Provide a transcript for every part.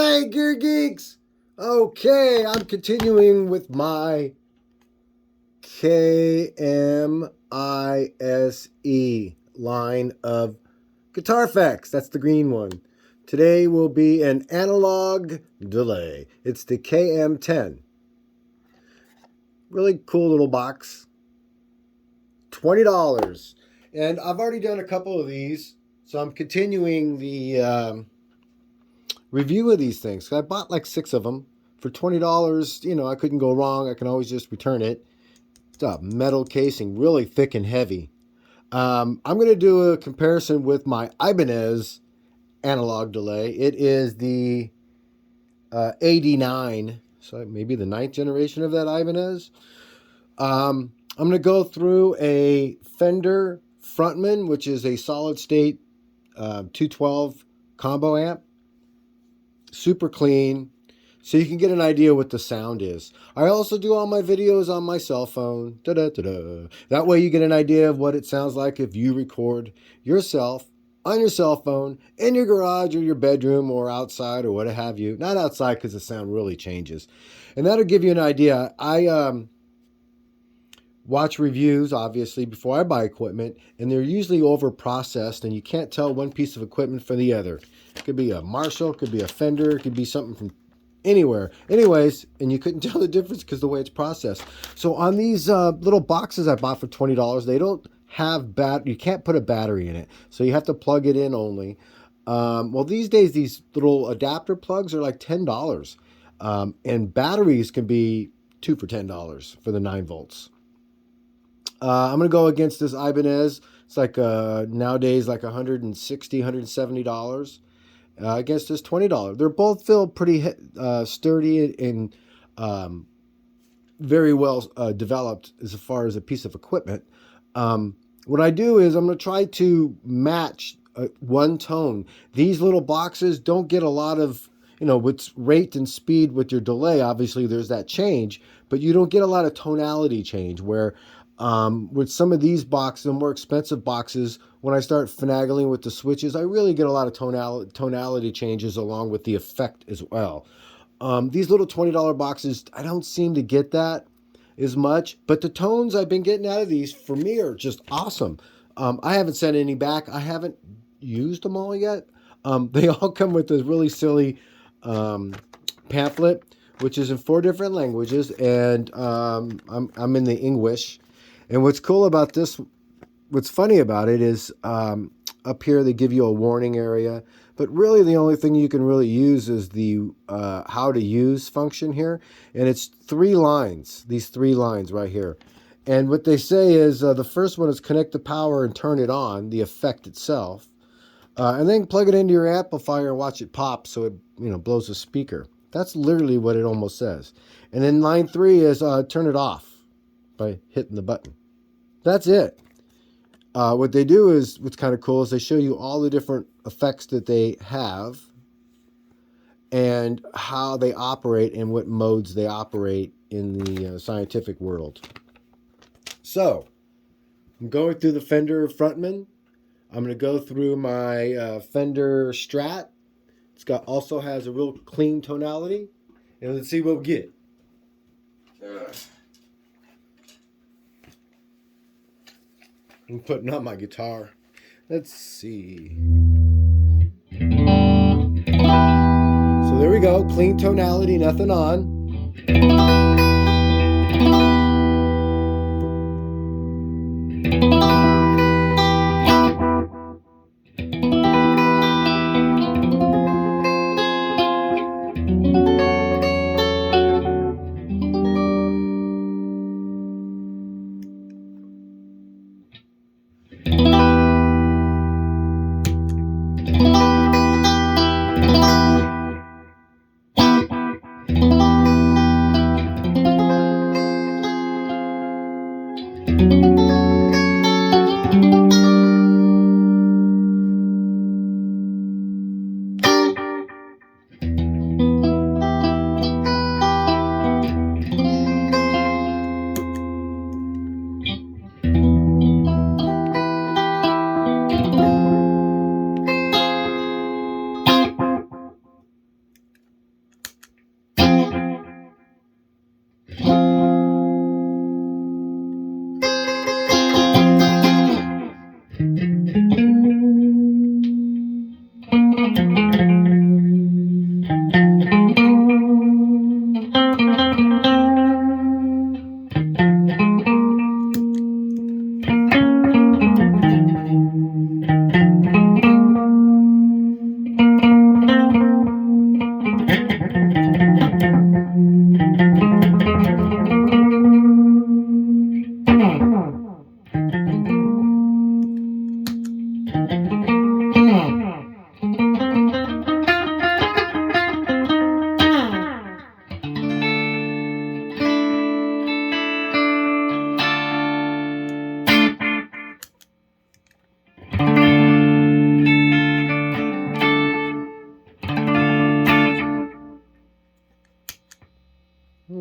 Alright, Gear Geeks! Okay, I'm continuing with my Kmise line of guitar effects. That's the green one. Today will be an analog delay. It's the KM10. Really cool little box. $20. And I've already done a couple of these, so I'm continuing the review of these things. I bought like 6 of them for $20. You know, I couldn't go wrong. I can always just return it. It's a metal casing, really thick and heavy. I'm going to do a comparison with my Ibanez analog delay. It is the AD9, so maybe the 9th generation of that Ibanez. I'm going to go through a Fender Frontman, which is a solid state 212 combo amp. Super clean, so you can get an idea what the sound is. I also do all my videos on my cell phone. That way you get an idea of what it sounds like if you record yourself on your cell phone in your garage or your bedroom or outside or what have you. Not outside because the sound really changes. And that'll give you an idea. I watch reviews, obviously, before I buy equipment, and they're usually over-processed, and you can't tell one piece of equipment from the other. It could be a Marshall, it could be a Fender, it could be something from anywhere. Anyways, and you couldn't tell the difference because the way it's processed. So on these little boxes I bought for $20, they don't have you can't put a battery in it, so you have to plug it in only. Well, these days, these little adapter plugs are like $10, and batteries can be 2 for $10 for the 9 volts. I'm going to go against this Ibanez. It's like nowadays like $160, $170 against this $20. They're both feel pretty sturdy and very well developed as far as a piece of equipment. What I do is I'm going to try to match one tone. These little boxes don't get a lot of, you know, with rate and speed with your delay. Obviously, there's that change, but you don't get a lot of tonality change where with some of these boxes, the more expensive boxes, when I start finagling with the switches, I really get a lot of tonality changes along with the effect as well. These little $20 boxes, I don't seem to get that as much, but the tones I've been getting out of these, for me, are just awesome. I haven't sent any back. I haven't used them all yet. They all come with this really silly pamphlet, which is in 4 different languages, and I'm in the English. And what's cool about this, what's funny about it is up here they give you a warning area, but really the only thing you can really use is the how to use function here. And it's 3 lines, these 3 lines right here. And what they say is the first one is connect the power and turn it on, the effect itself. And then plug it into your amplifier and watch it pop so it, you know, blows a speaker. That's literally what it almost says. And then line 3 is turn it off by hitting the button. That's it. What they do is, what's kind of cool, is they show you all the different effects that they have and how they operate and what modes they operate in the scientific world. So, I'm going through the Fender Frontman. I'm going to go through my Fender Strat. Also has a real clean tonality. And let's see what we get. I'm putting on my guitar. Let's see. So there we go. Clean tonality, nothing on.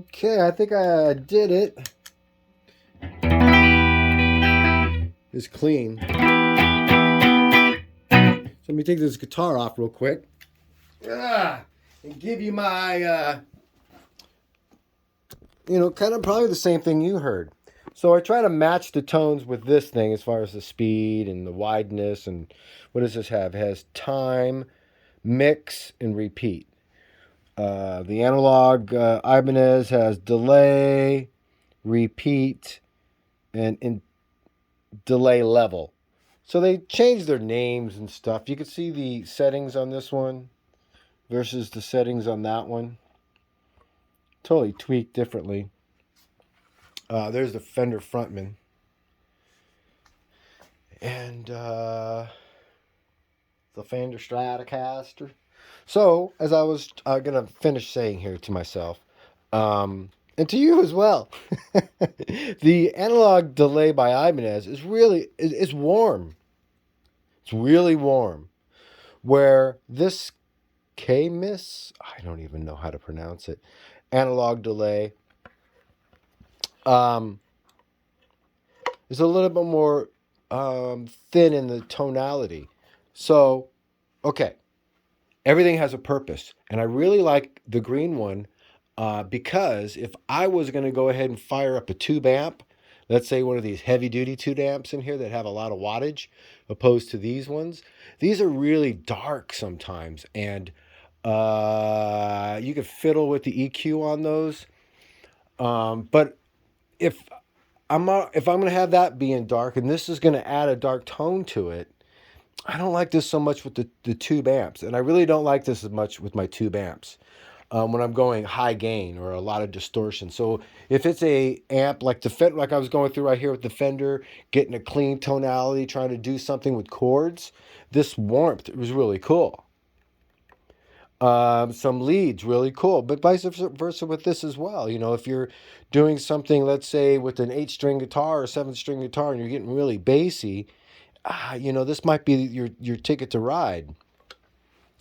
Okay, I think I did it. It's clean. So let me take this guitar off real quick. And give you my, kind of probably the same thing you heard. So I try to match the tones with this thing as far as the speed and the wideness. And what does this have? It has time, mix, and repeat. The analog Ibanez has delay, repeat, and delay level. So they changed their names and stuff. You can see the settings on this one versus the settings on that one. Totally tweaked differently. There's the Fender Frontman. And the Fender Stratocaster. So, as I was going to finish saying here to myself, and to you as well, the analog delay by Ibanez is really, it's warm. It's really warm. Where this Kmise, I don't even know how to pronounce it, analog delay, is a little bit more thin in the tonality. So, okay, everything has a purpose. And I really like the green one because if I was going to go ahead and fire up a tube amp, let's say one of these heavy duty tube amps in here that have a lot of wattage opposed to these ones, these are really dark sometimes. And you can fiddle with the EQ on those. But if I'm going to have that being dark and this is going to add a dark tone to it, I don't like this so much with the tube amps. And I really don't like this as much with my tube amps when I'm going high gain or a lot of distortion. So if it's a amp like the Fender, like I was going through right here with the Fender, getting a clean tonality, trying to do something with chords, this warmth, it was really cool. Some leads, really cool, but vice versa with this as well. If you're doing something, let's say with an 8-string guitar or 7-string guitar and you're getting really bassy, this might be your ticket to ride.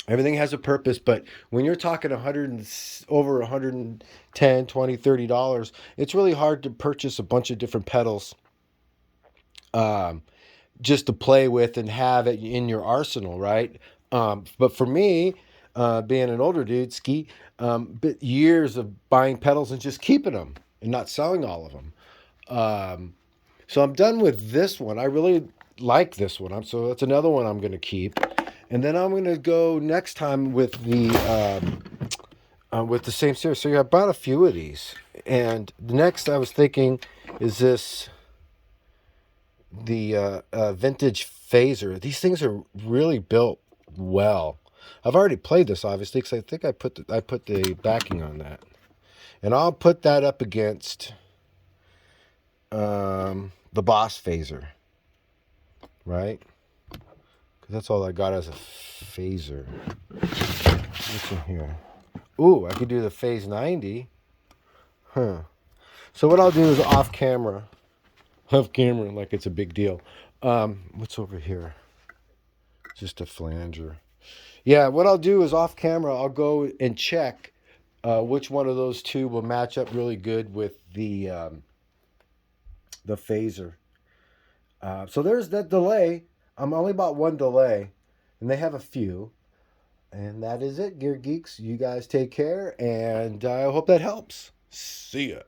Everything has a purpose, but when you're talking over $110, $20, $30, it's really hard to purchase a bunch of different pedals just to play with and have it in your arsenal, right? But for me, being an older dude, but years of buying pedals and just keeping them and not selling all of them. So I'm done with this one. I really like this one. So that's another one I'm going to keep. And then I'm going to go next time with the same series. So I bought a few of these. And the next I was thinking is the vintage phaser. These things are really built well. I've already played this, obviously, because I think I put the backing on that. And I'll put that up against the Boss phaser. Right? Because that's all I got as a phaser. What's in here? Ooh, I could do the Phase 90. Huh. So what I'll do is off camera, like it's a big deal. What's over here? Just a flanger. Yeah, what I'll do is off camera, I'll go and check which one of those two will match up really good with the phaser. So there's that delay. I'm only bought one delay, and they have a few. And that is it, Gear Geeks. You guys take care, and I hope that helps. See ya.